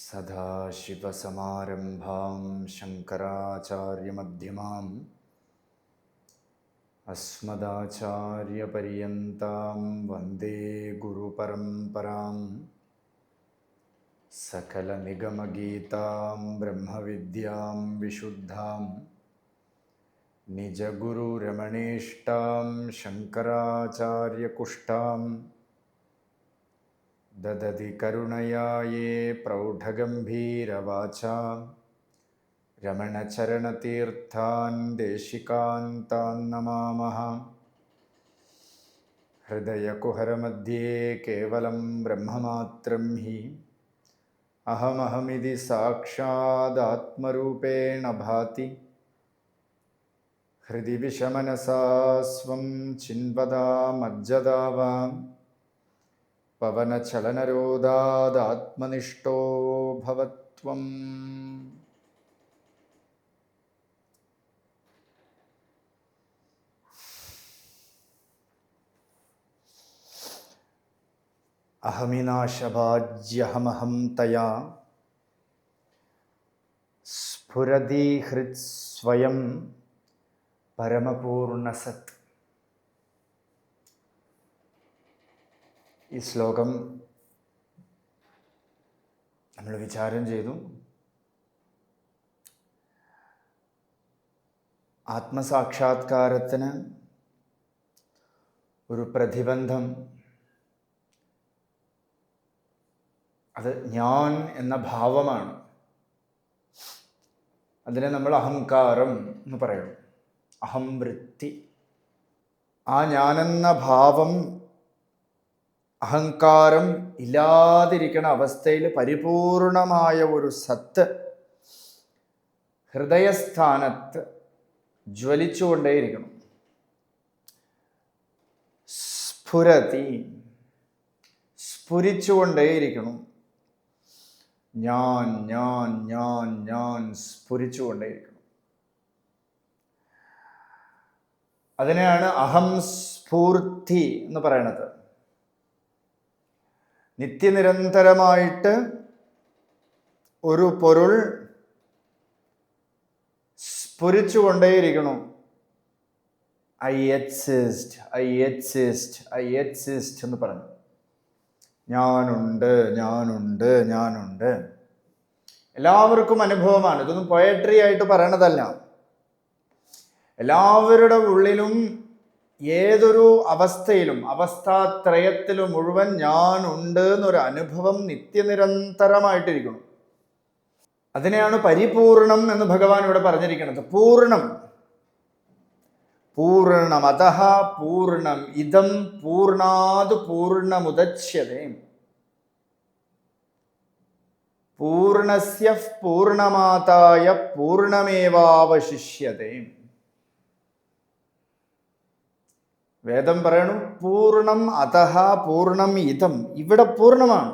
സദാശിവസമാരംഭാം ശങ്കരാചാര്യമധ്യമാം അസ്മദാചാര്യപര്യന്താം വന്ദേ ഗുരുപരമ്പരാം. സകലനിഗമഗീതാം ബ്രഹ്മവിദ്യാം വിശുദ്ധാം നിജഗുരുരമണീഷ്ടാം ശങ്കരാചാര്യകുഷ്ഠാം ദദതി കരുണയാ യേ പ്രൗഢഗംഭീരവാചാം രമണചരണതീർത്ഥാൻ ദേശികാൻ താൻ നമാമഃ. ഹൃദയകുഹരമധ്യേ കേവലം ബ്രഹ്മമാത്രം ഹി അഹമഹമിതി സാക്ഷാദാത്മരൂപേണ ഭാതി. ഹൃദി വിഷമനസാ സ്വം ചിന്വദാമജ്ജദാവാം പവനചലനരോധാദാത്മനിഷ്ഠോ ഭവത്വം. അഹമിനാശഭാജ്യഹമഹം തയാ സ്ഫുരതി ഹൃത് സ്വയം പരമപൂർണസത്. ഈ ശ്ലോകം നമ്മൾ വിചാരം ചെയ്തു. ആത്മസാക്ഷാത്കാരത്തിന് ഒരു പ്രതിബന്ധം അത് ഞാൻ എന്ന ഭാവമാണ്. അതിനെ നമ്മൾ അഹങ്കാരം എന്ന് പറയും. അഹം വൃത്തി. ആ ഞാനെന്ന ഭാവം, അഹങ്കാരം ഇല്ലാതിരിക്കണ അവസ്ഥയിൽ പരിപൂർണമായ ഒരു സത്ത് ഹൃദയസ്ഥാനത്ത് ജ്വലിച്ചുകൊണ്ടേയിരിക്കണം. സ്ഫുരതി, സ്ഫുരിച്ചുകൊണ്ടേയിരിക്കണം. ഞാൻ ഞാൻ ഞാൻ ഞാൻ സ്ഫുരിച്ചുകൊണ്ടേയിരിക്കണം. അതിനെയാണ് അഹം സ്ഫൂർത്തി എന്ന് പറയണത്. നിത്യനിരന്തരമായിട്ട് ഒരു പൊരുൾ സ്ഫുരിച്ചുകൊണ്ടേയിരിക്കണം. I exist, I exist, I exist എന്ന് പറഞ്ഞു. ഞാനുണ്ട്, ഞാനുണ്ട്, ഞാനുണ്ട്. എല്ലാവർക്കും അനുഭവമാണ്. ഇതൊന്നും പോയട്രി ആയിട്ട് പറയണതല്ല. എല്ലാവരുടെ ഉള്ളിലും ഏതൊരു അവസ്ഥയിലും, അവസ്ഥാത്രയത്തിലും മുഴുവൻ ഞാൻ ഉണ്ട് എന്നൊരു അനുഭവം നിത്യനിരന്തരമായിട്ടിരിക്കണം. അതിനെയാണ് പരിപൂർണം എന്ന് ഭഗവാൻ ഇവിടെ പറഞ്ഞിരിക്കുന്നത്. പൂർണ്ണം, പൂർണ്ണം, അതഃ പൂർണ്ണം, ഇദം പൂർണ്ണാത് പൂർണ്ണമുദച്യതേ. പൂർണ്ണസ്യ പൂർണ്ണമാതായ പൂർണ്ണമേവാവശിഷ്യതേ. വേദം പറയണു പൂർണ്ണം അതഃ പൂർണ്ണം ഇതം. ഇവിടെ പൂർണ്ണമാണ്.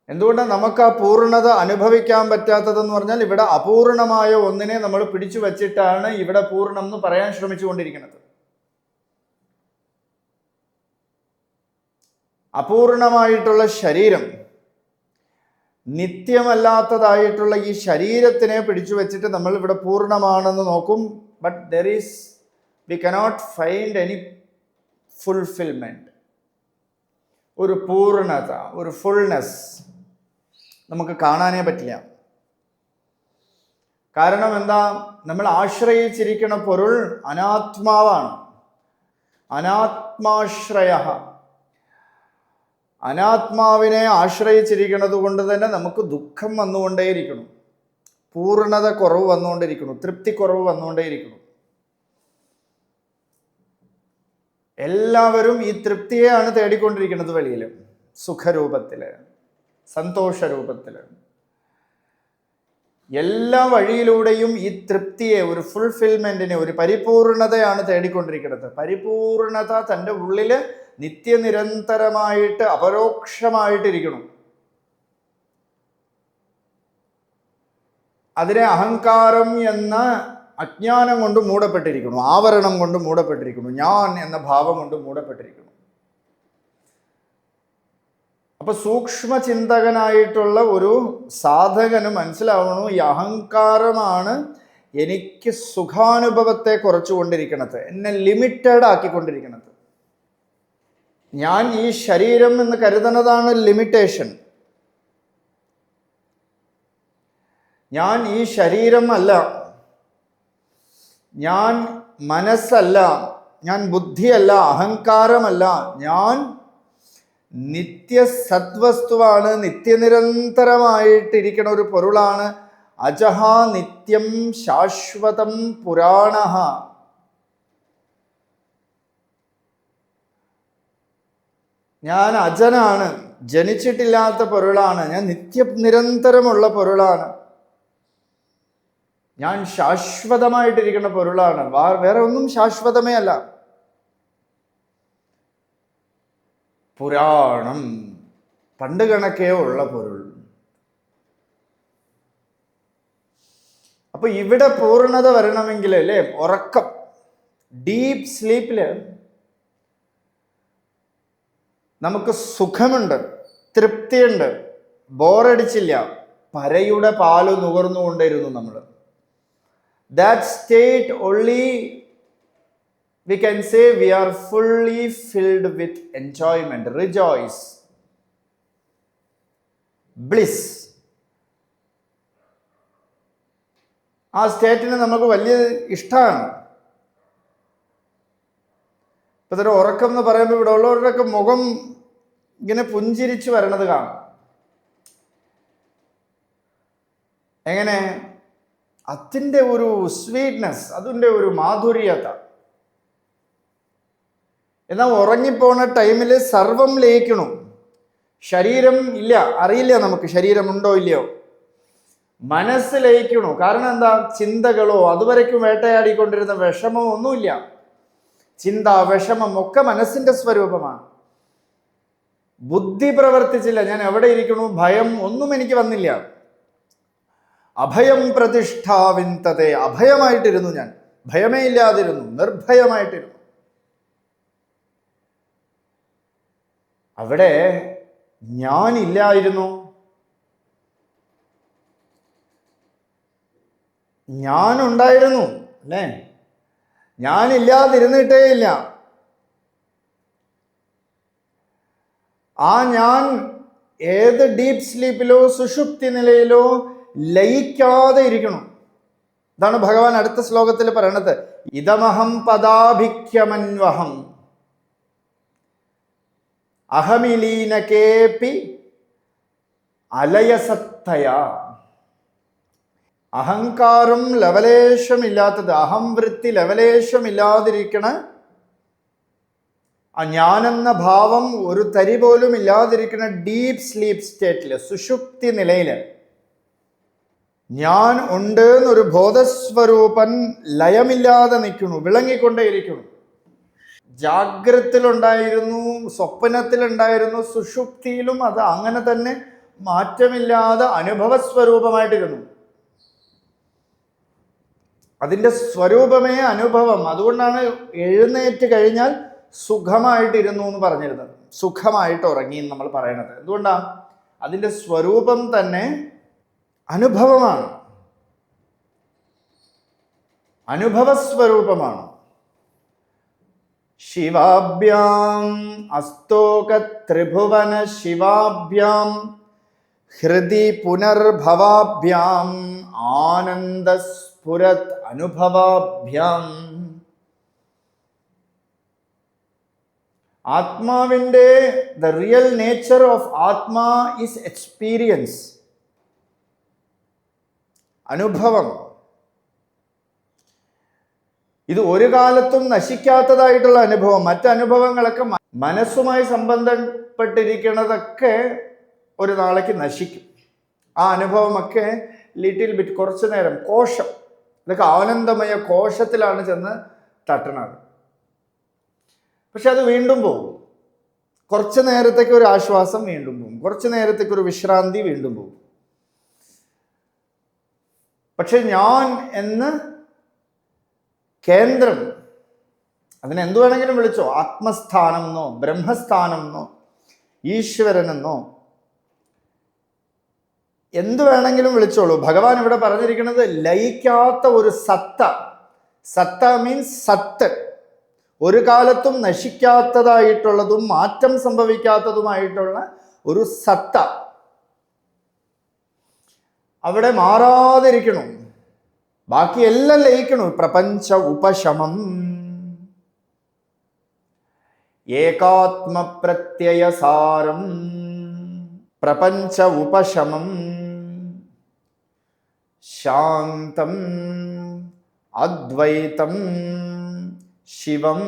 എന്തുകൊണ്ടാണ് നമുക്ക് ആ പൂർണ്ണത അനുഭവിക്കാൻ പറ്റാത്തതെന്ന് പറഞ്ഞാൽ ഇവിടെ അപൂർണമായ ഒന്നിനെ നമ്മൾ പിടിച്ചു വച്ചിട്ടാണ് ഇവിടെ പൂർണ്ണം എന്ന് പറയാൻ ശ്രമിച്ചുകൊണ്ടിരിക്കുന്നത്. അപൂർണമായിട്ടുള്ള ശരീരം, നിത്യമല്ലാത്തതായിട്ടുള്ള ഈ ശരീരത്തിനെ പിടിച്ചു വെച്ചിട്ട് നമ്മൾ ഇവിടെ പൂർണ്ണമാണെന്ന് നോക്കും. But we cannot find any fulfillment. ഒരു പൂർണ്ണത, ഒരു ഫുൾനെസ് നമുക്ക് കാണാനേ പറ്റില്ല. കാരണം എന്താ? നമ്മൾ ആശ്രയിച്ചിരിക്കുന്ന പൊരുൾ അനാത്മാവാണ്. അനാത്മാശ്രയ. അനാത്മാവിനെ ആശ്രയിച്ചിരിക്കുന്നത് കൊണ്ട് തന്നെ നമുക്ക് ദുഃഖം വന്നുകൊണ്ടേയിരിക്കണം. പൂർണ്ണത കുറവ് വന്നുകൊണ്ടിരിക്കുന്നു, തൃപ്തിക്കുറവ് വന്നുകൊണ്ടേയിരിക്കുന്നു. എല്ലാവരും ഈ തൃപ്തിയെയാണ് തേടിക്കൊണ്ടിരിക്കുന്നത്. വെളിയിൽ സുഖരൂപത്തില്, സന്തോഷരൂപത്തില്, എല്ലാ വഴിയിലൂടെയും ഈ തൃപ്തിയെ, ഒരു ഫുൾഫിൽമെന്റിനെ, ഒരു പരിപൂർണതയാണ് തേടിക്കൊണ്ടിരിക്കുന്നത്. പരിപൂർണത തൻ്റെ ഉള്ളില് നിത്യനിരന്തരമായിട്ട് അപരോക്ഷമായിട്ടിരിക്കണം. അതിനെ അഹങ്കാരം എന്ന അജ്ഞാനം കൊണ്ട് മൂടപ്പെട്ടിരിക്കുന്നു, ആവരണം കൊണ്ട് മൂടപ്പെട്ടിരിക്കുന്നു, ഞാൻ എന്ന ഭാവം കൊണ്ട് മൂടപ്പെട്ടിരിക്കുന്നു. അപ്പൊ സൂക്ഷ്മചിന്തകനായിട്ടുള്ള ഒരു സാധകന് മനസ്സിലാവണു, ഈ അഹങ്കാരമാണ് എനിക്ക് സുഖാനുഭവത്തെ കുറച്ചുകൊണ്ടിരിക്കണത്, എന്നെ ലിമിറ്റഡ് ആക്കിക്കൊണ്ടിരിക്കണത്. ഞാൻ ഈ ശരീരം എന്ന് കരുതുന്നതാണ് ലിമിറ്റേഷൻ. ഞാൻ ഈ ശരീരം അല്ല, ഞാൻ മനസ്സല്ല, ഞാൻ ബുദ്ധിയല്ല, അഹങ്കാരമല്ല, ഞാൻ നിത്യസദ്വസ്തുവാണ്, നിത്യനിരന്തരമായിട്ടിരിക്കുന്ന ഒരു പൊരുളാണ്. അജഹ നിത്യം ശാശ്വതം പുരാണഃ. ഞാൻ അജനാണ്, ജനിച്ചിട്ടില്ലാത്ത പൊരുളാണ്, ഞാൻ നിരന്തരമുള്ള പൊരുളാണ്, ഞാൻ ശാശ്വതമായിട്ടിരിക്കുന്ന പൊരുളാണ്, വേറെ ഒന്നും ശാശ്വതമേ അല്ല. പുരാണം, പണ്ട് കണക്കേ ഉള്ള പൊരുൾ. അപ്പൊ ഇവിടെ പൂർണ്ണത വരണമെങ്കിൽ അല്ലേ, ഉറക്കം, ഡീപ്പ് സ്ലീപ്പില് നമുക്ക് സുഖമുണ്ട്, തൃപ്തിയുണ്ട്, ബോറടിച്ചില്ല, പരയുടെ പാല് നുകർന്നുകൊണ്ടിരുന്നു നമ്മൾ. That state only we can say we are fully filled with enjoyment, rejoice, bliss. ആ സ്റ്റേറ്റിന് നമുക്ക് വലിയ ഇഷ്ടമാണ്. ഇപ്പൊ തന്നെ ഉറക്കം എന്ന് പറയുമ്പോൾ ഇവിടെ ഉള്ളവരുടെയൊക്കെ മുഖം ഇങ്ങനെ പുഞ്ചിരിച്ചു വരണത് കാണാം. എങ്ങനെ? അതിൻ്റെ ഒരു സ്വീറ്റ്നെസ്, അതിൻ്റെ ഒരു മാധുര്യത. എന്നാൽ ഉറങ്ങിപ്പോണ ടൈമിൽ സർവം ലയിക്കണു, ശരീരം ഇല്ല, അറിയില്ല നമുക്ക് ശരീരമുണ്ടോ ഇല്ലയോ. മനസ്സ് ലയിക്കണു. കാരണം എന്താ? ചിന്തകളോ അതുവരയ്ക്കും വേട്ടയാടിക്കൊണ്ടിരുന്ന വിഷമോ ഒന്നുമില്ല. ചിന്ത, വിഷമം ഒക്കെ മനസ്സിന്റെ സ്വരൂപമാണ്. ബുദ്ധി പ്രവർത്തിച്ചില്ല. ഞാൻ എവിടെ ഇരിക്കണു, ഭയം ഒന്നും എനിക്ക് വന്നില്ല. അഭയം പ്രതിഷ്ഠാവിന്തതേ, അഭയമായിട്ടിരുന്നു ഞാൻ, ഭയമേ ഇല്ലാതിരുന്നു, നിർഭയമായിട്ടിരുന്നു. അവിടെ ഞാനില്ലായിരുന്നു, ഞാനുണ്ടായിരുന്നു അല്ലേ. ഞാനില്ലാതിരുന്നിട്ടേ ഇല്ല. ആ ഞാൻ ഏത് ഡീപ്പ് സ്ലീപ്പിലോ സുഷുപ്തി നിലയിലോ ലയിക്കാതെ ഇരിക്കണം. ഇതാണ് ഭഗവാൻ അടുത്ത ശ്ലോകത്തിൽ പറയണത്. ഇതമഹം പദാഭിക്യമന്വഹം അഹമിലീനകേപി അലയസത്തയ. അഹങ്കാരം ലവലേശമില്ലാത്തത്, അഹംവൃത്തി ലവലേശമില്ലാതിരിക്കണ ആ ഞാനെന്ന ഭാവം ഒരു തരി പോലും ഇല്ലാതിരിക്കുന്ന ഡീപ്പ് സ്ലീപ്പ് സ്റ്റേറ്റില്, സുഷുപ്തി നിലയില് ഞാൻ ഉണ്ട് എന്നൊരു ബോധസ്വരൂപൻ ലയമില്ലാതെ നിൽക്കുന്നു, വിളങ്ങിക്കൊണ്ടേയിരിക്കുന്നു. ജാഗ്രതത്തിലുണ്ടായിരുന്നു, സ്വപ്നത്തിലുണ്ടായിരുന്നു, സുഷുപ്തിയിലും അത് അങ്ങനെ തന്നെ മാറ്റമില്ലാതെ അനുഭവസ്വരൂപമായിട്ടിരുന്നു. അതിൻ്റെ സ്വരൂപമേ അനുഭവം. അതുകൊണ്ടാണ് എഴുന്നേറ്റ് കഴിഞ്ഞാൽ സുഖമായിട്ടിരുന്നു എന്ന് പറഞ്ഞിരുന്നത്, സുഖമായിട്ട് ഉറങ്ങി എന്ന് നമ്മൾ പറയണത്. എന്തുകൊണ്ടാണ്? അതിൻ്റെ സ്വരൂപം തന്നെ അനുഭവമാണ്, അനുഭവസ്വരൂപമാണ്. ശിവാഭ്യാം അസ്തോക ത്രിഭുവന ശിവാഭ്യാം ഹൃദി പുനർഭവാഭ്യാം ആനന്ദസ്ഫുരത് അനുഭവാഭ്യാം. ആത്മാവിൻ്റെ ദ റിയൽ നേച്ചർ ഓഫ് ആത്മാ ഈസ് എക്സ്പീരിയൻസ്, അനുഭവം. ഇത് ഒരു കാലത്തും നശിക്കാത്തതായിട്ടുള്ള അനുഭവം. മറ്റനുഭവങ്ങളൊക്കെ മനസ്സുമായി സംബന്ധപ്പെട്ടിരിക്കുന്നതൊക്കെ ഒരു നാളേക്ക് നശിക്കും. ആ അനുഭവമൊക്കെ ലിറ്റിൽ ബിറ്റ്, കുറച്ചു നേരം, കോശം, ഇതൊക്കെ ആനന്ദമയ കോശത്തിലാണ് ചെന്ന് തട്ടണത്. പക്ഷെ അത് വീണ്ടും പോകും. കുറച്ച് നേരത്തേക്ക് ഒരു ആശ്വാസം വീണ്ടും പോകും, കുറച്ച് നേരത്തേക്ക് ഒരു വിശ്രാന്തി വീണ്ടും പോകും. പക്ഷെ ഞാൻ എന്ന് കേന്ദ്രം, അതിനെന്തു വേണമെങ്കിലും വിളിച്ചോ, ആത്മസ്ഥാനം എന്നോ ബ്രഹ്മസ്ഥാനം എന്നോ ഈശ്വരനെന്നോ എന്തു വേണമെങ്കിലും വിളിച്ചോളൂ. ഭഗവാൻ ഇവിടെ പറഞ്ഞിരിക്കുന്നത് ലയിക്കാത്ത ഒരു സത്ത. സത്ത മീൻസ് സത്ത്, ഒരു കാലത്തും നശിക്കാത്തതായിട്ടുള്ളതും മാറ്റം സംഭവിക്കാത്തതുമായിട്ടുള്ള ഒരു സത്ത അവിടെ മാറാതിരിക്കണം. ബാക്കിയെല്ലാം ലയിക്കണം. പ്രപഞ്ച ഉപശമം, ഏകാത്മപ്രത്യയസാരം, പ്രപഞ്ച ഉപശമം, ശാന്തം, അദ്വൈതം, ശിവം,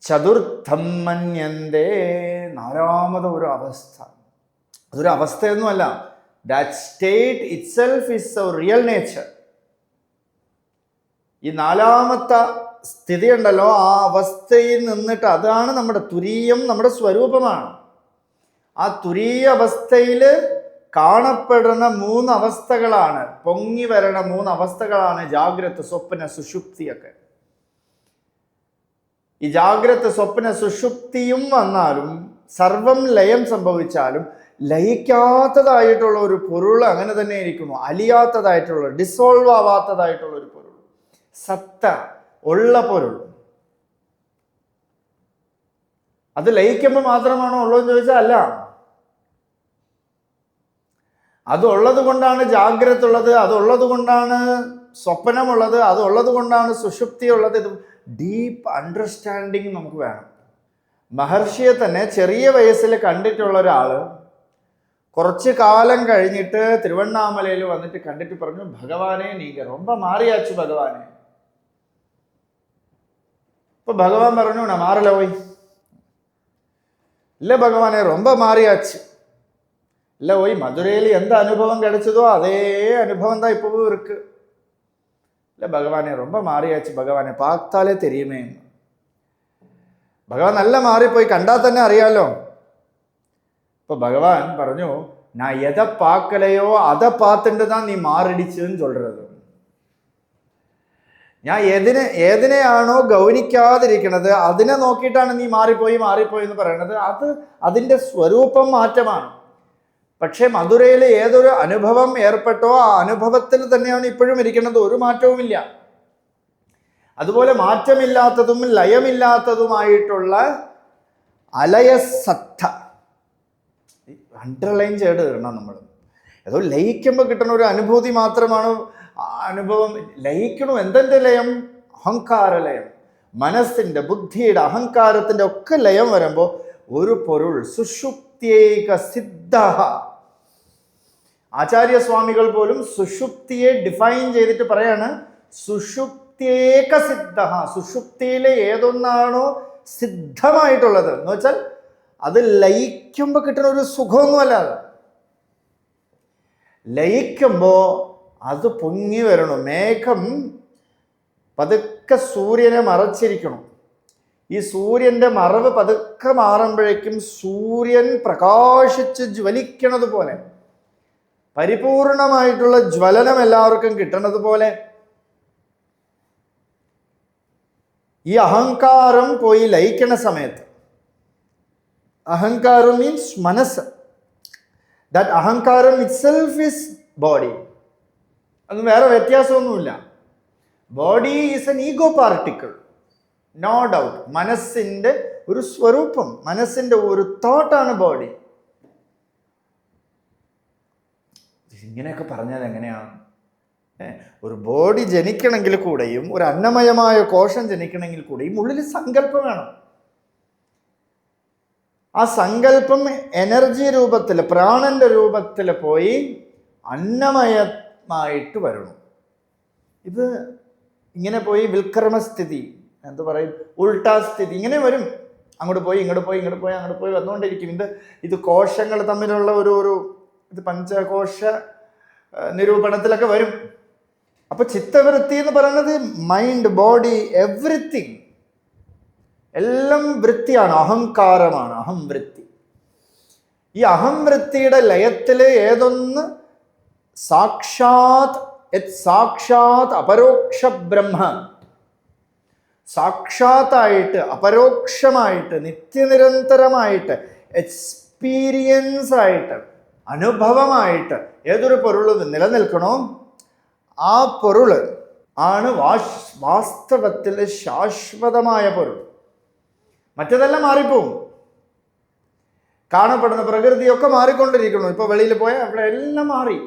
ചതുർത്ഥം മന്യന്തേ, നാലാമത് ഒരു അവസ്ഥ. അതൊരു അവസ്ഥയൊന്നുമല്ല. That state itself is a real nature. ഈ നാലാമത്തെ സ്ഥിതി ഉണ്ടല്ലോ, ആ അവസ്ഥയിൽ നിന്നിട്ട് അതാണ് നമ്മുടെ തുരീയം, നമ്മുടെ സ്വരൂപമാണ്. ആ തുരീയ അവസ്ഥയിൽ കാണപ്പെടുന്ന 3 അവസ്ഥകളാണ്, പൊങ്ങി വരണ 3 അവസ്ഥകളാണ് ജാഗ്രത, സ്വപ്ന, സുഷുപ്തിയൊക്കെ. ഈ ജാഗ്രത, സ്വപ്ന, സുഷുപ്തിയും വന്നാലും സർവം ലയം സംഭവിച്ചാലും ലയിക്കാത്തതായിട്ടുള്ള ഒരു പൊരുൾ അങ്ങനെ തന്നെ ഇരിക്കുന്നു. അലിയാത്തതായിട്ടുള്ള, ഡിസോൾവ് ആവാത്തതായിട്ടുള്ള ഒരു പൊരുൾ, സത്ത ഉള്ള പൊരുൾ. അത് ലയിക്കുമ്പോൾ മാത്രമാണോ ഉള്ളതെന്ന് ചോദിച്ചാൽ അല്ല. അതുള്ളത് കൊണ്ടാണ് ജാഗ്രത ഉള്ളത്, അതുള്ളത് കൊണ്ടാണ് സ്വപ്നമുള്ളത്, അതുള്ളത് കൊണ്ടാണ് സുഷുപ്തി ഉള്ളത്. ഇത് ഡീപ്പ് അണ്ടർസ്റ്റാൻഡിങ് നമുക്ക് വേണം. മഹർഷിയെ തന്നെ ചെറിയ വയസ്സിൽ കണ്ടിട്ടുള്ള ഒരാൾ കുറച്ച് കാലം കഴിഞ്ഞിട്ട് തിരുവണ്ണാമലയിൽ വന്നിട്ട് കണ്ടിട്ട് പറഞ്ഞു, ഭഗവാനെ നീങ്ക ரொம்ப മാറിയാച്ചു ഭഗവാനെ. ഇപ്പൊ ഭഗവാൻ പറഞ്ഞു, நான் மாறல போய். இல்ல பகவானே ரொம்ப மாறியாச்சு. இல்ல போய் மதுரையில் எந்த அனுபவம் கிடைச்சதோ அதே அனுபவம் தான் இப்பவும் இருக்கு. இல்ல பகவானே ரொம்ப மாறியாச்சு பகவானே, பார்த்தாலே தெரியுமே. ഭഗവാൻ നല്ല മാറിപ്പോയി, കണ്ടാൽ തന്നെ അറിയാലോ. ഇപ്പൊ ഭഗവാൻ പറഞ്ഞു, நான் எதை பார்க்கலையோ அதை பார்த்துட்டு தான் நீ மாறிடுச்சுன்னு சொல்றது. ഞാൻ ഏതിനെയാണോ ഗൗനിക്കാതിരിക്കുന്നത് അതിനെ നോക്കിയിട്ടാണ് നീ മാറിപ്പോയി എന്ന് പറയുന്നത്. അതിൻ്റെ സ്വരൂപം മാറ്റമാണ്. പക്ഷെ മധുരയിൽ ഏതൊരു അനുഭവം ഏർപ്പെട്ടോ ആ അനുഭവത്തിൽ തന്നെയാണ് ഇപ്പോഴും ഇരിക്കുന്നത്, ഒരു മാറ്റവുമില്ല. അതുപോലെ മാറ്റമില്ലാത്തതും ലയമില്ലാത്തതുമായിട്ടുള്ള അലയസത്ത അണ്ടർലൈൻ ചെയ്ത് തരണം. നമ്മൾ ഏതോ ലയിക്കുമ്പോൾ കിട്ടുന്ന ഒരു അനുഭൂതി മാത്രമാണ് അനുഭവം. ലയിക്കണു. എന്തെൻ്റെ ലയം? അഹങ്കാരലയം. മനസ്സിൻ്റെ, ബുദ്ധിയുടെ, അഹങ്കാരത്തിൻ്റെ ഒക്കെ ലയം വരുമ്പോൾ ഒരു പൊരുൾ സുഷുപ്തിയേക സിദ്ധ. ആചാര്യസ്വാമികൾ പോലും സുഷുപ്തിയെ ഡിഫൈൻ ചെയ്തിട്ട് പറയാണ്, സുഷുപ്തിയേക സിദ്ധ. സുഷുപ്തിയിലെ ഏതൊന്നാണോ സിദ്ധമായിട്ടുള്ളത് എന്ന് വെച്ചാൽ അത് ലയിക്കുമ്പോൾ കിട്ടുന്ന ഒരു സുഖമൊന്നുമല്ല. ലയിക്കുമ്പോൾ അത് പൊങ്ങി വരണം. മേഘം പതുക്കെ സൂര്യനെ മറച്ചിരിക്കണം. ഈ സൂര്യൻ്റെ മറവ് പതുക്കെ മാറുമ്പോഴേക്കും സൂര്യൻ പ്രകാശിച്ച് ജ്വലിക്കണത് പോലെ, പരിപൂർണമായിട്ടുള്ള ജ്വലനം എല്ലാവർക്കും കിട്ടണത് പോലെ ഈ അഹങ്കാരം പോയി ലയിക്കണ സമയത്ത്, അഹങ്കാരം മീൻസ് മനസ്സ്, ദാറ്റ് അഹങ്കാരം ഇറ്റ്സെൽഫ് ഈസ് ബോഡി. അത് വേറെ വ്യത്യാസമൊന്നുമില്ല. Body is an ego particle, no doubt. മനസ്സിൻ്റെ ഒരു സ്വരൂപം, മനസ്സിൻ്റെ ഒരു തോട്ടാണ് ബോഡി. ഇങ്ങനെയൊക്കെ പറഞ്ഞാൽ എങ്ങനെയാണ്? ഒരു ബോഡി ജനിക്കണമെങ്കിൽ കൂടെയും ഒരു അന്നമയമായ കോശം ജനിക്കണമെങ്കിൽ കൂടെയും ഉള്ളിൽ സങ്കല്പം വേണം. ആ സങ്കല്പം എനർജി രൂപത്തിൽ, പ്രാണന്റെ രൂപത്തിൽ പോയി അന്നമയമായിട്ട് വരണം. ഇത് ഇങ്ങനെ പോയി വിൽക്രമസ്ഥിതി, എന്ത് പറയും, ഉൾട്ടാസ്ഥിതി, ഇങ്ങനെ വരും. അങ്ങോട്ട് പോയി ഇങ്ങോട്ട് പോയി, ഇങ്ങോട്ട് പോയി അങ്ങോട്ട് പോയി വന്നുകൊണ്ടിരിക്കും. ഇത് കോശങ്ങൾ തമ്മിലുള്ള ഒരു ഇത് പഞ്ചകോശ നിരൂപണത്തിലൊക്കെ വരും. അപ്പൊ ചിത്തവൃത്തി എന്ന് പറയുന്നത് മൈൻഡ്, ബോഡി, എവ്രിത്തിങ് എല്ലാം വൃത്തിയാണ്, അഹങ്കാരമാണ്, അഹംവൃത്തി. ഈ അഹംവൃത്തിയുടെ ലയത്തിൽ ഏതൊന്ന് സാക്ഷാത് അപരോക്ഷ ബ്രഹ്മ, സാക്ഷാത്തായിട്ട്, അപരോക്ഷമായിട്ട്, നിത്യനിരന്തരമായിട്ട്, എക്സ്പീരിയൻസ് ആയിട്ട്, അനുഭവമായിട്ട് ഏതൊരു പൊരുൾ നിലനിൽക്കണോ ആ പൊരുള് ആണ് വാസ്തവത്തിൽ ശാശ്വതമായ പൊരുൾ. മറ്റതെല്ലാം മാറിപ്പോവും. കാണപ്പെടുന്ന പ്രകൃതിയൊക്കെ മാറിക്കൊണ്ടിരിക്കണം. ഇപ്പൊ വെളിയിൽ പോയാൽ അവിടെ എല്ലാം മാറി.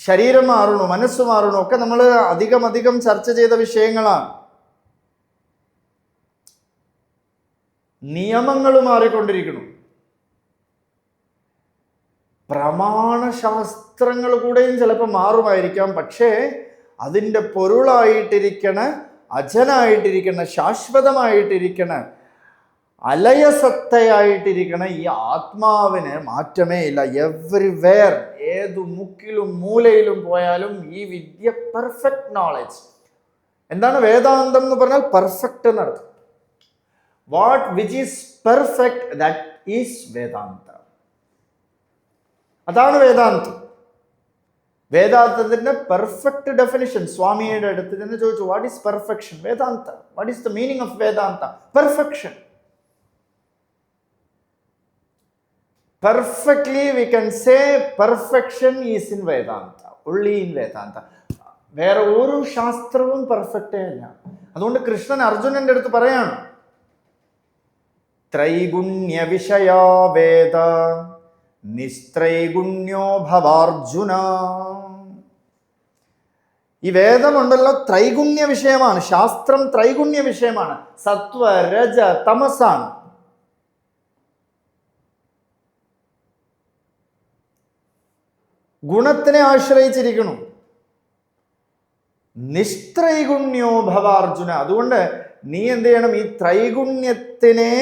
ശരീരം മാറണു, മനസ്സ് മാറണു, ഒക്കെ നമ്മൾ അധികം ചർച്ച ചെയ്ത വിഷയങ്ങളാണ്. നിയമങ്ങൾ മാറിക്കൊണ്ടിരിക്കണം. പ്രമാണശാസ്ത്രങ്ങൾ കൂടെയും ചിലപ്പോൾ മാറുമായിരിക്കാം. പക്ഷേ അതിൻ്റെ പൊരുളായിട്ടിരിക്കണ, അജനായിട്ടിരിക്കണ, ശാശ്വതമായിട്ടിരിക്കണ, അലയസത്തയായിട്ടിരിക്കണ ഈ ആത്മാവിന് മാറ്റമേ ഇല്ല. എവരിവെയർ, ഏതു മുക്കിലും മൂലയിലും പോയാലും ഈ വിദ്യ പെർഫെക്റ്റ് നോളജ്. എന്താണ് വേദാന്തം എന്ന് പറഞ്ഞാൽ? പെർഫെക്റ്റ് എന്നർത്ഥം. What which is perfect, that is Vedanta. അതാണ് വേദാന്തം. വേദാന്തത്തിന്റെ പെർഫെക്റ്റ് ഡെഫിനിഷൻ സ്വാമിയുടെ അടുത്ത് തന്നെ ചോദിച്ചു, what is perfection? Vedanta. What is the meaning of Vedanta? Perfection. Perfectly we can say perfection is in Vedanta, only in Vedanta. വേറെ ഒരു ശാസ്ത്രവും പെർഫെക്റ്റേ അല്ല. അതുകൊണ്ട് കൃഷ്ണൻ അർജുനന്റെ അടുത്ത് പറയാണ്, ത്രൈഗുണ്യ വിഷയാ വേദ നിസ്ത്രൈഗുണ്യോ ഭവാർജുന. ഈ വേദമുണ്ടല്ലോ ത്രൈഗുണ്യ വിഷയമാണ്. ശാസ്ത്രം ത്രൈഗുണ്യ വിഷയമാണ്. സത്വ, രജ, തമസാണ്. ഗുണത്തിനെ ആശ്രയിച്ചിരിക്കണം. നിസ്ത്രൈഗുണ്യോ ഭവാർജുന. അതുകൊണ്ട് നീ എന്ത് ചെയ്യണം? ഈ ത്രൈഗുണ്യത്തിനെ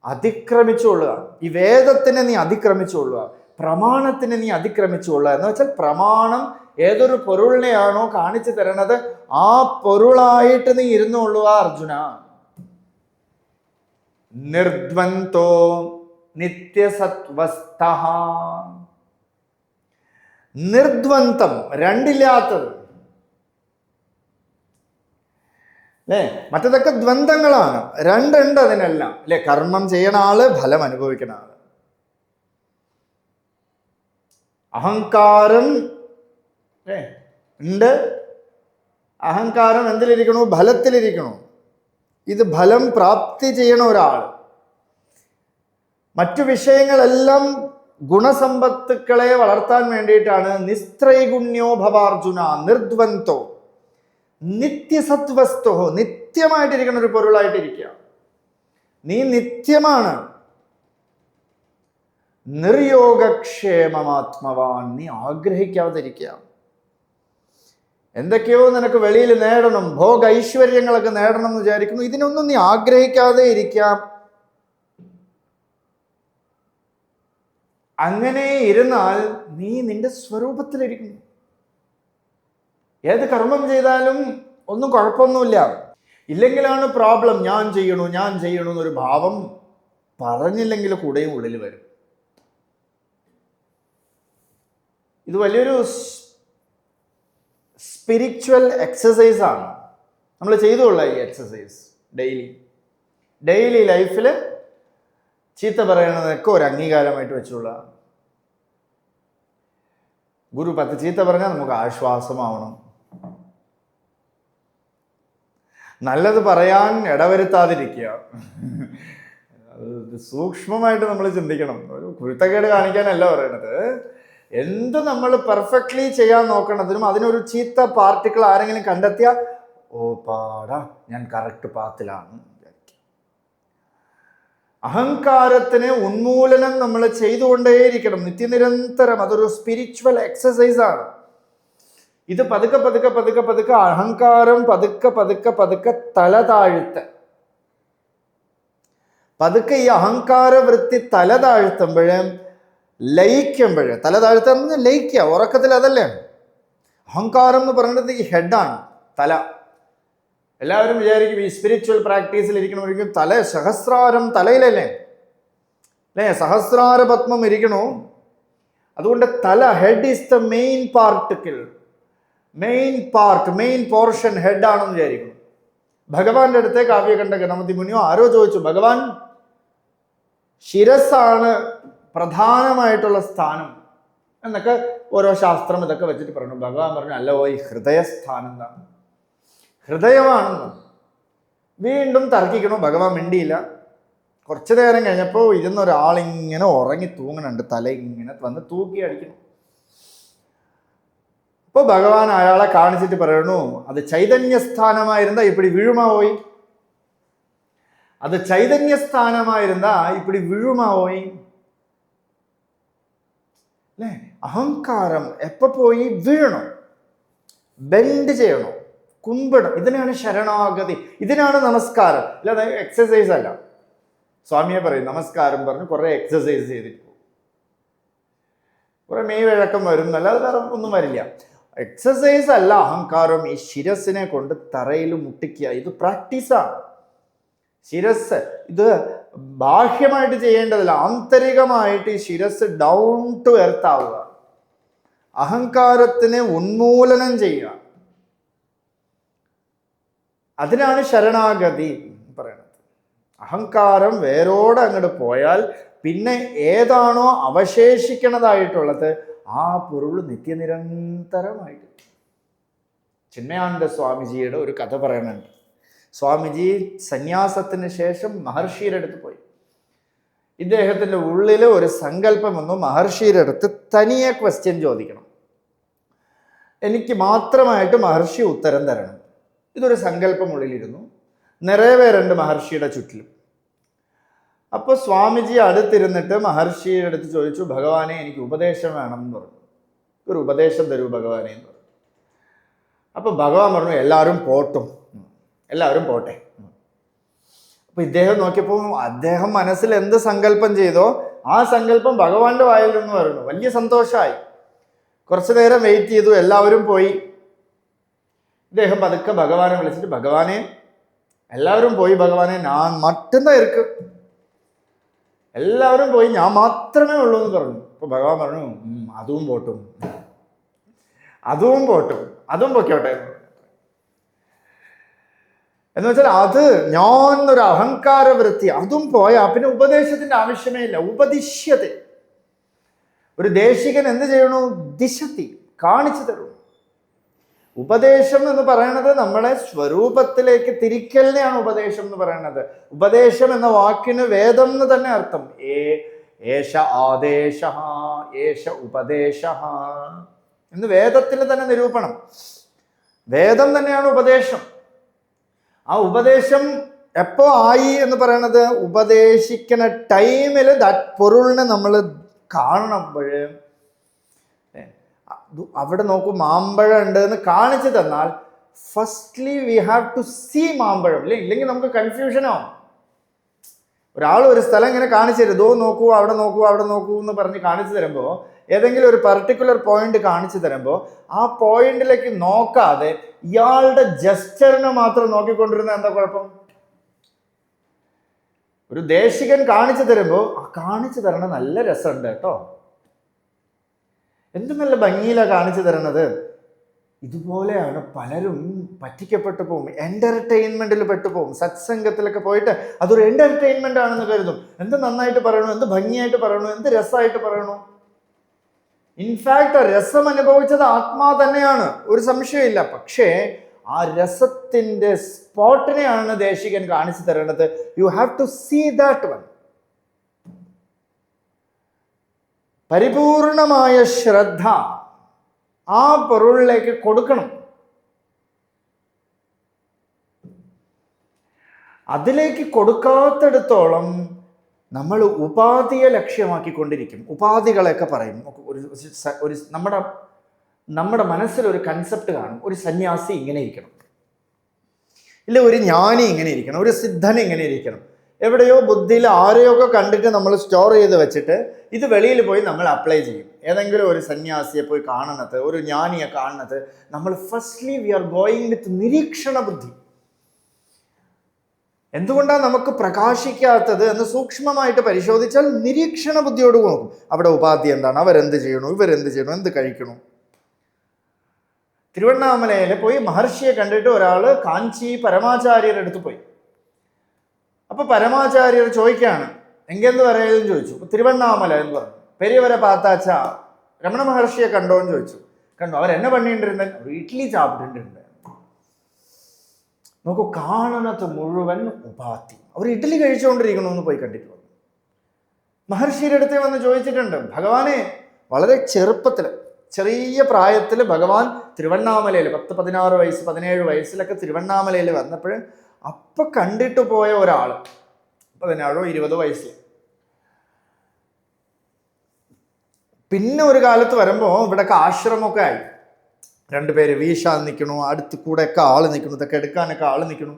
അതിക്രമിച്ചുകൊള്ളുക. ഈ വേദത്തിനെ നീ അതിക്രമിച്ചുകൊള്ളുക. പ്രമാണത്തിനെ നീ അതിക്രമിച്ചുകൊള്ളുക. എന്ന് വെച്ചാൽ പ്രമാണം ഏതൊരു പൊരുളിനെയാണോ കാണിച്ചു തരണത് ആ പൊരുളായിട്ട് നീ ഇരുന്നുകൊള്ളുക അർജുന. നിർദ്വന്തോ നിത്യസത്വസ്ഥഃ. നിർദ്വന്തം, രണ്ടില്ലാത്തത് അല്ലേ? മറ്റതൊക്കെ ദ്വന്ദ്ങ്ങളാണ്. രണ്ടുണ്ട് അതിനെല്ലാം അല്ലെ? കർമ്മം ചെയ്യണ ആള്, ഫലം അനുഭവിക്കണ ആള്. അഹങ്കാരം ഉണ്ട്. അഹങ്കാരം എന്തിലിരിക്കണു? ഫലത്തിലിരിക്കണു. ഇത് ഫലം പ്രാപ്തി ചെയ്യണ ഒരാൾ. മറ്റു വിഷയങ്ങളെല്ലാം ഗുണസമ്പത്തുക്കളെ വളർത്താൻ വേണ്ടിയിട്ടാണ്. നിസ്ത്രൈഗുണ്യോ ഭവാർജുന നിർദ്വന്തോ നിത്യസത്വസ്ഥോ. നിത്യമായിട്ടിരിക്കുന്ന ഒരു പൊരുളായിട്ടിരിക്കുക. നീ നിത്യമാണ്. നിർയോഗക്ഷേമമാത്മവാൻ. നീ ആഗ്രഹിക്കാതിരിക്കുക. എന്തൊക്കെയോ നിനക്ക് വെളിയിൽ നേടണം, ഭോഗ ഐശ്വര്യങ്ങളൊക്കെ നേടണം എന്ന് വിചാരിക്കുന്നു. ഇതിനൊന്നും നീ ആഗ്രഹിക്കാതെ ഇരിക്കാം. അങ്ങനെ ഇരുന്നാൽ നീ നിന്റെ സ്വരൂപത്തിലിരിക്കുന്നു. ഏത് കർമ്മം ചെയ്താലും ഒന്നും കുഴപ്പമൊന്നുമില്ല. ഇല്ലെങ്കിലാണ് പ്രോബ്ലം. ഞാൻ ചെയ്യണു എന്നൊരു ഭാവം പറഞ്ഞില്ലെങ്കിൽ കൂടെയും ഉള്ളിൽ വരും. ഇത് വലിയൊരു സ്പിരിച്വൽ എക്സസൈസ് ആണ്. നമ്മൾ ചെയ്തുകൊള്ളുക ഈ എക്സസൈസ് ഡെയിലി ലൈഫിൽ. ചീത്ത പറയണതൊക്കെ ഒരു അംഗീകാരമായിട്ട് വെച്ചുകൊള്ളുക. ഗുരു 10 ചീത്ത പറഞ്ഞാൽ നമുക്ക് ആശ്വാസമാവണം. നല്ലത് പറയാൻ ഇടവരുത്താതിരിക്കുക. സൂക്ഷ്മമായിട്ട് നമ്മൾ ചിന്തിക്കണം. ഒരു കുരുത്തക്കേട് കാണിക്കാനല്ല പറയണത്. എന്ത് നമ്മൾ പെർഫെക്റ്റ്ലി ചെയ്യാൻ നോക്കണതിനും അതിനൊരു ചീത്ത പാർട്ടിക്കിൾ ആരെങ്കിലും കണ്ടെത്തിയാൽ, ഓ പാടാ, ഞാൻ കറക്റ്റ് പാത്തിലാണ്. അഹങ്കാരത്തിന് ഉന്മൂലനം നമ്മൾ ചെയ്തുകൊണ്ടേയിരിക്കണം നിത്യനിരന്തരം. അതൊരു സ്പിരിച്വൽ എക്സസൈസ് ആണ്. ഇത് പതുക്കെ അഹങ്കാരം പതുക്കെ തല താഴ്ത്ത്. പതുക്കെ ഈ അഹങ്കാര വൃത്തി തല താഴ്ത്തുമ്പോഴേ, ലയിക്കുമ്പോഴേ, തല താഴ്ത്തുന്ന ലയിക്കുക. ഉറക്കത്തിൽ അതല്ലേ അഹങ്കാരം എന്ന് പറയുന്നത്? ഈ ഹെഡാണ്, തല. എല്ലാവരും വിചാരിക്കും ഈ സ്പിരിച്വൽ പ്രാക്ടീസിൽ ഇരിക്കണമെങ്കിൽ സഹസ്രാരം തലയിലല്ലേ അല്ലേ? സഹസ്രാര പത്മം ഇരിക്കണോ? അതുകൊണ്ട് തല, head is the main particle. Main portion ഹെഡാണെന്ന് വിചാരിക്കുന്നു. ഭഗവാന്റെ അടുത്ത് കാവ്യകണ്ഠ ഗണപതി മുനിയോ ആരോ ചോദിച്ചു, ഭഗവാൻ ശിരസ്സാണ് പ്രധാനമായിട്ടുള്ള സ്ഥാനം എന്നൊക്കെ ഓരോ ശാസ്ത്രം ഇതൊക്കെ വെച്ചിട്ട് പറഞ്ഞു. ഭഗവാൻ പറഞ്ഞു, അല്ല ഈ ഹൃദയസ്ഥാനം എന്താണ്, ഹൃദയമാണെന്ന്. വീണ്ടും തർക്കിക്കണു. ഭഗവാൻ മിണ്ടിയില്ല. കുറച്ചു നേരം കഴിഞ്ഞപ്പോൾ ഇരുന്ന ഒരാളിങ്ങനെ ഉറങ്ങി തൂങ്ങണുണ്ട്, തല ഇങ്ങനെ വന്ന് തൂക്കി അടിക്കണം. അപ്പോൾ ഭഗവാൻ അയാളെ കാണിച്ചിട്ട് പറയണു, അത് ചൈതന്യസ്ഥാനമായിരുന്നാ ഇപ്പടി വീഴുമാ പോയി, അത് ചൈതന്യസ്ഥാനമായിരുന്നാ ഇപ്പടി വീഴുമാ പോയി അല്ലേ. അഹങ്കാരം എപ്പോ പോയി വീഴണം, ബെൻഡ് ചെയ്യണം, കുമ്പിടം. ഇതിനാണ് ശരണാഗതി, ഇതിനാണ് നമസ്കാരം. അല്ലാതെ എക്സസൈസ് അല്ല. സ്വാമിയെ പറയും നമസ്കാരം പറഞ്ഞ് കുറെ എക്സസൈസ് ചെയ്തിട്ട് പോകും, കുറെ മെയ് വഴക്കം വരും എന്നല്ലാതെ വേറെ ഒന്നും വരില്ല. എക്സസൈസ് അല്ല അഹങ്കാരം. ഈ ശിരസിനെ കൊണ്ട് തറയിൽ മുട്ടിക്കുക, ഇത് പ്രാക്ടീസാണ്. ശിരസ് ഇത് ബാഹ്യമായിട്ട് ചെയ്യേണ്ടതില്ല, ആന്തരികമായിട്ട് ഈ ശിരസ് ഡൗൺ ടു എർത്ത് ആവുക, അഹങ്കാരത്തിനെ ഉന്മൂലനം ചെയ്യുക. അതിനാണ് ശരണാഗതി പറയുന്നത്. അഹങ്കാരം വേരോടെ അങ്ങോട്ട് പോയാൽ പിന്നെ ഏതാണോ അവശേഷിക്കുന്നതായിട്ടുള്ളത് ആ പൊരുൾ നിത്യനിരന്തരമായിട്ട്. ചിന്മയാനന്ദ സ്വാമിജിയുടെ ഒരു കഥ പറയുന്നുണ്ട്. സ്വാമിജി സന്യാസത്തിന് ശേഷം മഹർഷിയുടെ അടുത്ത് പോയി. ഇദ്ദേഹത്തിൻ്റെ ഉള്ളിൽ ഒരു സങ്കല്പം വന്നു, മഹർഷിയുടെ അടുത്ത് തനിയെ ക്വസ്റ്റ്യൻ ചോദിക്കണം, എനിക്ക് മാത്രമായിട്ട് മഹർഷി ഉത്തരം തരണം. ഇതൊരു സങ്കല്പം ഉള്ളിലിരുന്നു, നിറവേറേണ്ട മഹർഷിയുടെ ചുറ്റിലും. അപ്പോൾ സ്വാമിജി അടുത്തിരുന്നിട്ട് മഹർഷിയുടെ അടുത്ത് ചോദിച്ചു, ഭഗവാനെ എനിക്ക് ഉപദേശം വേണം എന്ന് പറഞ്ഞു. ഒരു ഉപദേശം തരൂ ഭഗവാനെ എന്ന് പറഞ്ഞു. അപ്പോൾ ഭഗവാൻ പറഞ്ഞു, എല്ലാവരും പോട്ടെ. അപ്പോൾ ഇദ്ദേഹം നോക്കിയപ്പോൾ അദ്ദേഹം മനസ്സിൽ എന്ത് സങ്കല്പം ചെയ്തോ ആ സങ്കല്പം ഭഗവാന്റെ വായിൽ നിന്ന് പറഞ്ഞു. വലിയ സന്തോഷമായി. കുറച്ചു നേരം വെയിറ്റ് ചെയ്തു, എല്ലാവരും പോയി. ഇദ്ദേഹം പതുക്കെ ഭഗവാനെ വിളിച്ചിട്ട്, ഭഗവാനെ എല്ലാവരും പോയി ഭഗവാനെ, ഞാൻ മറ്റെന്താ ഇருக்கு, എല്ലാവരും പോയി, ഞാൻ മാത്രമേ ഉള്ളൂ എന്ന് പറഞ്ഞു. അപ്പൊ ഭഗവാൻ പറഞ്ഞു, അതും പോട്ടും അതും പൊക്കോട്ടെ എന്ന് വെച്ചാൽ അത് ഞാൻ ഒരു അഹങ്കാര വൃത്തി, അതും പോയാ പിന്നെ ഉപദേശത്തിന്റെ ആവശ്യമേ ഇല്ല. ഉപദിശ്യത. ഒരു ദേശികൻ എന്ത് ചെയ്യണു? ദിശത്തി, കാണിച്ചു തരും. ഉപദേശം എന്ന് പറയുന്നത് നമ്മളെ സ്വരൂപത്തിലേക്ക് തിരിക്കലിനെയാണ് ഉപദേശം എന്ന് പറയുന്നത്. ഉപദേശം എന്ന വാക്കിന് വേദം എന്ന് തന്നെ അർത്ഥം. ഏഷ ആദേശ ഏഷ ഉപദേശ എന്ന് വേദത്തിൽ തന്നെ നിരൂപണം. വേദം തന്നെയാണ് ഉപദേശം. ആ ഉപദേശം എപ്പോ ആയി എന്ന് പറയുന്നത് ഉപദേശിക്കുന്ന ടൈമിൽ പൊരുളിനെ നമ്മൾ കാണുമ്പോഴേ, അവിടെ നോക്കൂ മാമ്പഴം ഉണ്ട് എന്ന് കാണിച്ചു തന്നാൽ firstly we have to see മാമ്പഴം. ഇല്ലെങ്കിൽ നമുക്ക് കൺഫ്യൂഷനാവും. ഒരാൾ ഒരു സ്ഥലം ഇങ്ങനെ കാണിച്ചു തരും, ഇതോ നോക്കൂ അവിടെ നോക്കൂ എന്ന് പറഞ്ഞ് കാണിച്ചു തരുമ്പോൾ, ഏതെങ്കിലും ഒരു പർട്ടിക്കുലർ പോയിന്റ് കാണിച്ചു തരുമ്പോൾ ആ പോയിന്റിലേക്ക് നോക്കാതെ ഇയാളുടെ ജസ്റ്ററിനെ മാത്രം നോക്കിക്കൊണ്ടിരുന്ന എന്താ കുഴപ്പം? ഒരു ദേശികൻ കാണിച്ചു തരുമ്പോൾ ആ കാണിച്ചു തരണ നല്ല രസമുണ്ട് കേട്ടോ, എന്ത് നല്ല ഭംഗിയിലാണ് കാണിച്ചു തരണത്. ഇതുപോലെയാണ് പലരും പറ്റിക്കപ്പെട്ടു പോകും, എന്റർടൈൻമെന്റിൽ പെട്ടുപോകും. സത്സംഗത്തിലൊക്കെ പോയിട്ട് അതൊരു എന്റർടൈൻമെന്റ് ആണെന്ന് കരുതും. എന്ത് നന്നായിട്ട് പറയണു, എന്ത് ഭംഗിയായിട്ട് പറയണു, എന്ത് രസമായിട്ട് പറയണു. ഇൻഫാക്ട് ആ രസം അനുഭവിച്ചത് ആത്മാ തന്നെയാണ്, ഒരു സംശയമില്ല. പക്ഷേ ആ രസത്തിന്റെ സ്പോട്ടിനെയാണ് ദേശികൻ കാണിച്ചു തരുന്നത്. You have to see that one. പരിപൂർണമായ ശ്രദ്ധ ആ പൊരുളിലേക്ക് കൊടുക്കണം. അതിലേക്ക് കൊടുക്കാത്തിടത്തോളം നമ്മൾ ഉപാധിയെ ലക്ഷ്യമാക്കിക്കൊണ്ടിരിക്കും. ഉപാധികളൊക്കെ പറയും. ഒരു നമ്മുടെ മനസ്സിലൊരു കൺസെപ്റ്റ് കാണും. ഒരു സന്യാസി ഇങ്ങനെ ഇരിക്കണം, ഇല്ല ഒരു ജ്ഞാനി ഇങ്ങനെ ഇരിക്കണം, ഒരു സിദ്ധൻ ഇങ്ങനെ ഇരിക്കണം. എവിടെയോ ബുദ്ധിയിൽ ആരെയൊക്കെ കണ്ടിട്ട് നമ്മൾ സ്റ്റോർ ചെയ്ത് വെച്ചിട്ട് ഇത് വെളിയിൽ പോയി നമ്മൾ അപ്ലൈ ചെയ്യും. ഏതെങ്കിലും ഒരു സന്യാസിയെ പോയി കാണുന്നത്, ഒരു ജ്ഞാനിയെ കാണുന്നത്, നമ്മൾ firstly we are going with നിരീക്ഷണ ബുദ്ധി. എന്തുകൊണ്ടാണ് നമുക്ക് പ്രകാശിക്കാത്തത് എന്ന് സൂക്ഷ്മമായിട്ട് പരിശോധിച്ചാൽ നിരീക്ഷണ ബുദ്ധിയോട് നോക്കും. അവിടെ ഉപാധി എന്താണ്, അവരെന്ത് ചെയ്യണു, ഇവരെന്ത് ചെയ്യണു, എന്ത് കഴിക്കണു. തിരുവണ്ണാമലയിൽ പോയി മഹർഷിയെ കണ്ടിട്ട് ഒരാൾ കാഞ്ചി പരമാചാര്യരുടെ അടുത്ത് പോയി. അപ്പൊ പരമാചാര്യർ ചോദിക്കുകയാണ്, എങ്കെന്ന് പറയുമെന്ന് ചോദിച്ചു. തിരുവണ്ണാമല എന്ന് പറഞ്ഞു. പെരിയവരെ പാത്താച്ച രമണ മഹർഷിയെ കണ്ടോ എന്ന് ചോദിച്ചു. കണ്ടു. അവരെന്നെ പണിയിട്ടിരുന്ന ഇഡ്ഡലി ചാപ്പിട്ടിട്ടുണ്ട്. നോക്കൂ, കാണുന്നത് മുഴുവൻ ഉപാധി. അവർ ഇഡ്ഡലി കഴിച്ചുകൊണ്ടിരിക്കണമെന്ന് പോയി കണ്ടിട്ട് വന്നു. മഹർഷിയുടെ അടുത്ത് വന്ന് ചോദിച്ചിട്ടുണ്ട്, ഭഗവാനെ വളരെ ചെറുപ്പത്തിൽ, ചെറിയ പ്രായത്തിൽ ഭഗവാൻ തിരുവണ്ണാമലയിൽ 10, 16 വയസ്സ് 17 വയസ്സിലൊക്കെ തിരുവണ്ണാമലയിൽ വന്നപ്പോൾ അപ്പൊ കണ്ടിട്ട് പോയ ഒരാൾ 17 20 വയസ്സിൽ, പിന്നെ ഒരു കാലത്ത് വരുമ്പോൾ ഇവിടെയൊക്കെ ആശ്രമമൊക്കെ ആയി. 2 പേര് വീശാൻ നിൽക്കണു, അടുത്ത് കൂടെയൊക്കെ ആള് നിൽക്കണു, ഇതൊക്കെ എടുക്കാനൊക്കെ ആള് നിൽക്കണു.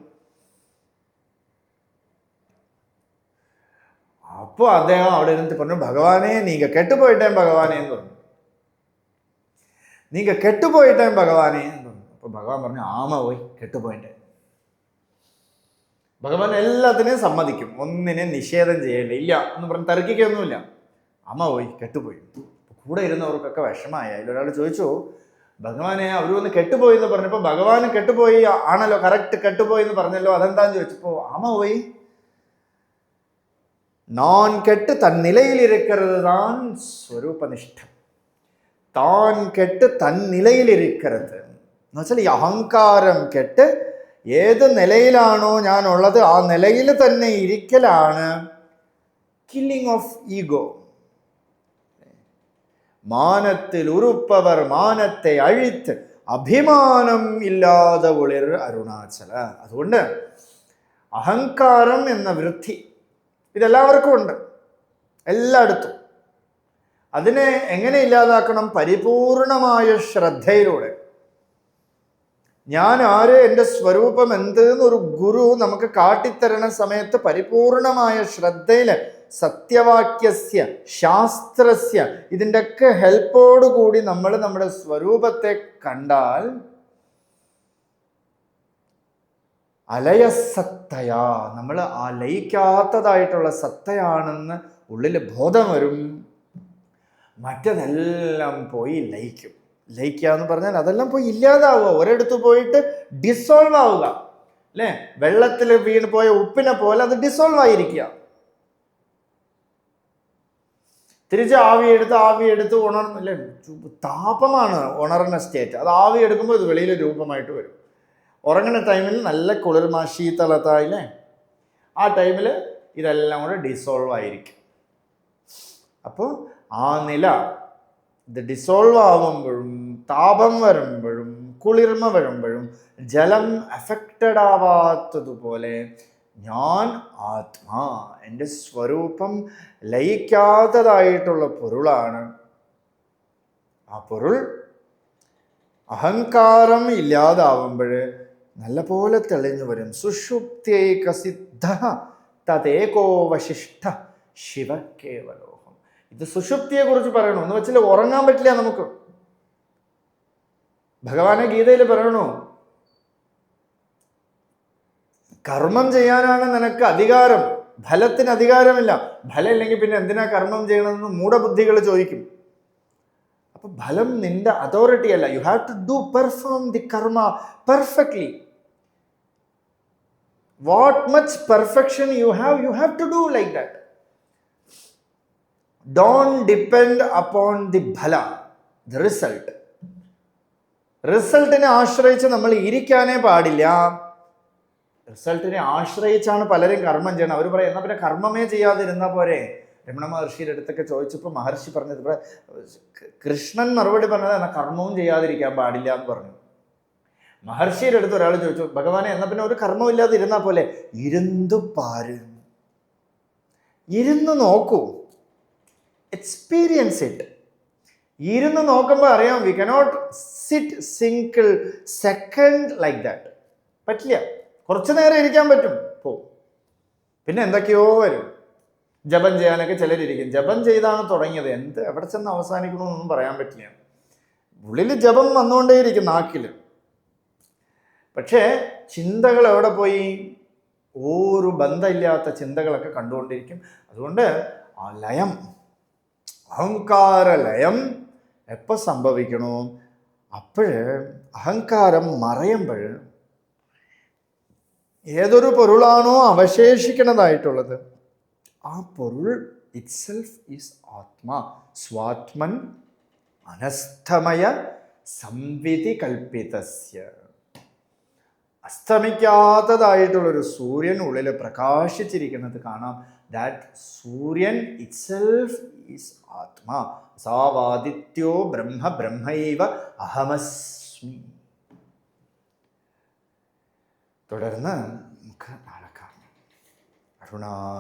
അപ്പോൾ അദ്ദേഹം അവിടെ ഇരുന്നിട്ട് പറഞ്ഞു, ഭഗവാനെ നീങ്ക കെട്ടുപോയിട്ടേൻ ഭഗവാനെ എന്ന് പറഞ്ഞു. നീങ്ക കെട്ടുപോയിട്ടേൻ ഭഗവാനെ എന്ന് പറഞ്ഞു. അപ്പൊ ഭഗവാൻ പറഞ്ഞു, ആമ പോയി കെട്ടുപോയിട്ടേ. ഭഗവാൻ എല്ലാത്തിനെയും സമ്മതിക്കും, ഒന്നിനെ നിഷേധം ചെയ്യല്ലേ, ഇല്ല എന്ന് പറഞ്ഞ് തർക്കിക്കൊന്നുമില്ല. അമ്മ പോയി കെട്ടുപോയി. കൂടെ ഇരുന്നവർക്കൊക്കെ വിഷമായി. അതിലൊരാൾ ചോദിച്ചു, ഭഗവാനെ അവരൊന്ന് കെട്ടുപോയി എന്ന് പറഞ്ഞപ്പോൾ ഭഗവാൻ കെട്ടുപോയി ആണല്ലോ, കറക്റ്റ് കെട്ടുപോയി എന്ന് പറഞ്ഞല്ലോ, അതെന്താന്ന് ചോദിച്ചപ്പോ അമ്മ പോയി, நான் கெட்டு தன் நிலையில் இருக்கிறது தான் സ്വരൂപനിഷ്ഠം. താൻ കെട്ട് തൻ നിലയിൽ ഇരിക്കരുത് എന്ന് വെച്ചാൽ ഈ അഹങ്കാരം കെട്ട് ഏത് നിലയിലാണോ ഞാൻ ഉള്ളത് ആ നിലയിൽ തന്നെ ഇരിക്കലാണ് കില്ലിംഗ് ഓഫ് ഈഗോ. മാനത്തിൽ ഉറുപ്പവർ മാനത്തെ അഴിത്ത് അഭിമാനം ഇല്ലാതെ ഒളിർ അരുണാചല. അതുകൊണ്ട് അഹങ്കാരം എന്ന വൃത്തി ഇതെല്ലാവർക്കും ഉണ്ട്, എല്ലായിടത്തും. അതിനെ എങ്ങനെ ഇല്ലാതാക്കണം? പരിപൂർണമായ ശ്രദ്ധയിലൂടെ. ഞാൻ ആര്, എൻ്റെ സ്വരൂപം എന്ത് എന്നൊരു ഗുരു നമുക്ക് കാട്ടിത്തരണ സമയത്ത് പരിപൂർണമായ ശ്രദ്ധയിൽ സത്യവാക്യസ്യ ശാസ്ത്രസ്യ ഇതിൻ്റെയൊക്കെ ഹെൽപ്പോടുകൂടി നമ്മൾ നമ്മുടെ സ്വരൂപത്തെ കണ്ടാൽ അലയസത്തയാ, നമ്മൾ ആ ലയിക്കാത്തതായിട്ടുള്ള സത്തയാണെന്ന് ഉള്ളിൽ ബോധം വരും. മറ്റതെല്ലാം പോയി ലയിക്കും. ലയിക്കുക എന്ന് പറഞ്ഞാൽ അതെല്ലാം പോയി ഇല്ലാതാവുക, ഒരിടത്ത് പോയിട്ട് ഡിസോൾവ് ആവുക, അല്ലേ? വെള്ളത്തിൽ വീണ് പോയ ഉപ്പിനെ പോലെ അത് ഡിസോൾവ് ആയിരിക്കുക. തിരിച്ച് ആവിയെടുത്ത് അല്ലേ? താപമാണ് ഉണർന്ന സ്റ്റേറ്റ്. അത് ആവി എടുക്കുമ്പോൾ ഇത് വെളിയിൽ രൂപമായിട്ട് വരും. ഉറങ്ങുന്ന ടൈമിൽ നല്ല കുളിർമ ശീതളതായില്ലേ, ആ ടൈമിൽ ഇതെല്ലാം കൂടെ ഡിസോൾവ് ആയിരിക്കും. അപ്പോൾ ആ നില ഇത് ഡിസോൾവ് ആവുമ്പോഴും താപം വരുമ്പോഴും കുളിർമ വരുമ്പോഴും ജലം അഫക്റ്റഡ് ആവാത്തതുപോലെ ഞാൻ ആത്മാ, എൻ്റെ സ്വരൂപം ലയിക്കാത്തതായിട്ടുള്ള പൊരുളാണ്. ആ പൊരുൾ അഹങ്കാരം ഇല്ലാതാവുമ്പോൾ നല്ല പോലെ തെളിഞ്ഞു വരും. സുഷുപ്തേക സിദ്ധ തദേകോ വശിഷ്ഠ ശിവകേവലോഹം. ഇത് സുഷുപ്തിയെ കുറിച്ച് പറയണു എന്ന് വെച്ചാൽ ഉറങ്ങാൻ പറ്റില്ല നമുക്ക്. ഭഗവാനെ ഗീതയിൽ പറയണു, കർമ്മം ചെയ്യാനാണ് നിനക്ക് അധികാരം, ഫലത്തിന് അധികാരമില്ല. ഫലം ഇല്ലെങ്കിൽ പിന്നെ എന്തിനാ കർമ്മം ചെയ്യണമെന്ന് മൂഢബുദ്ധികൾ ചോദിക്കും. അപ്പൊ ഫലം നിന്റെ അതോറിറ്റി അല്ല. You have to do perform the karma perfectly. What much perfection you have to do like that. Don't depend upon the bhala, the result. റിസൾട്ടിനെ ആശ്രയിച്ച് നമ്മൾ ഇരിക്കാനേ പാടില്ല. റിസൾട്ടിനെ ആശ്രയിച്ചാണ് പലരും കർമ്മം ചെയ്യണം. അവർ പറയും, എന്നാൽ പിന്നെ കർമ്മമേ ചെയ്യാതിരുന്നാൽ പോരെ. രമണ മഹർഷിയുടെ അടുത്തൊക്കെ ചോദിച്ചപ്പോൾ മഹർഷി പറഞ്ഞത്, ഇവിടെ കൃഷ്ണൻ മറുപടി പറഞ്ഞത് എന്നാൽ കർമ്മവും ചെയ്യാതിരിക്കാൻ പാടില്ല എന്ന് പറഞ്ഞു. മഹർഷിയുടെ അടുത്ത് ഒരാൾ ചോദിച്ചു, ഭഗവാനെ എന്നാൽ പിന്നെ ഒരു കർമ്മം ഇല്ലാതെ ഇരുന്നാൽ പോലെ. ഇരുന്നു പാര്, ഇരുന്ന് നോക്കൂ, എക്സ്പീരിയൻസ് ഇറ്റ്. ഇരുന്ന് നോക്കുമ്പോൾ അറിയാം, we cannot sit single second like that. പറ്റില്ല. കുറച്ചു നേരം ഇരിക്കാൻ പറ്റും, പോവും. പിന്നെ എന്തൊക്കെയോ വരും. ജപം ചെയ്യാനൊക്കെ ചിലരിരിക്കും. ജപം ചെയ്താണ് തുടങ്ങിയത്, എവിടെ ചെന്ന് അവസാനിക്കണമെന്നൊന്നും പറയാൻ പറ്റില്ല. ഉള്ളിൽ ജപം വന്നുകൊണ്ടേയിരിക്കും, നാക്കിൽ. പക്ഷേ ചിന്തകൾ എവിടെ പോയി? ഒരു ബന്ധമില്ലാത്ത ചിന്തകളൊക്കെ കണ്ടുകൊണ്ടിരിക്കും. അതുകൊണ്ട് ആ ലയം, അഹങ്കാര ലയം എപ്പോൾ സംഭവിക്കണോ അപ്പോഴ് അഹങ്കാരം മറയുമ്പോൾ ഏതൊരു പൊരുളാണോ അവശേഷിക്കുന്നതായിട്ടുള്ളത്, ആ പൊരുൾ ഇറ്റ്സെൽഫ് ഈസ് ആത്മാ. സ്വാത്മൻ അനസ്തമയ സംവിധി കൽപ്പിതസ്യ. അസ്തമിക്കാത്തതായിട്ടുള്ളൊരു സൂര്യൻ ഉള്ളിൽ പ്രകാശിച്ചിരിക്കുന്നത് കാണാം. ദാറ്റ് സൂര്യൻ ഇറ്റ്സെൽഫ് ഈസ് ആത്മാ. സാവാദിത്യോ ബ്രഹ്മ ബ്രഹ്മൈവ അഹമസ്മി. തുടർന്ന് നമുക്ക് നാളെ കാണാം. അരുണാചല